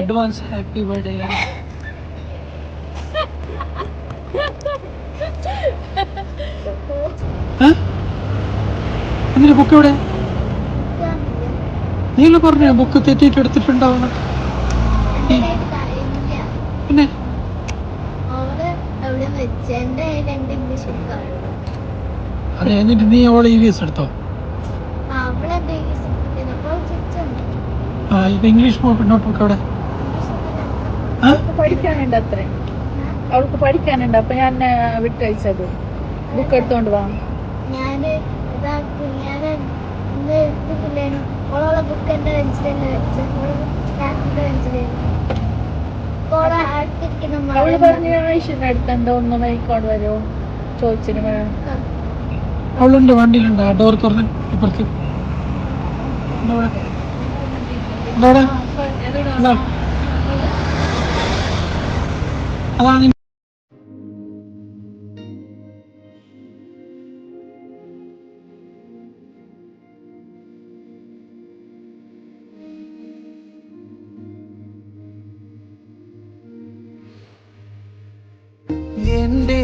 Advance happy birthday. എന്തിനാ book എവിടെ? നീല പറഞ്ഞ ബുക്ക് തെറ്റിയിട്ട് എടുത്തിട്ടുണ്ടാവുന്ന. പിന്നെ അതെ, എന്നിട്ട് നീ അവളെ EVS എടുത്തോ? ഇപ്പൊ ഇംഗ്ലീഷ് നോട്ട് ബുക്ക് എവിടെ? പഠിക്കാനുണ്ട് അത്രേ, അവൾക്ക് പഠിക്കാനുണ്ട്. അപ്പൊ ഞാൻ വിട്ടയച്ചത് ബുക്ക് എടുത്തോണ്ട് വാ. അവള് പറഞ്ഞ ആവശ്യത്തിന്റെ അടുത്ത് എന്തോ ഒന്ന് വൈക്കോട് വരുമോ ചോദിച്ചിന്. അവളുണ്ട്, വണ്ടിയിലുണ്ട്. ആ ഡോർ തുറന്ന് ഇപ്പുറത്ത് അതാണ്. എന്റെ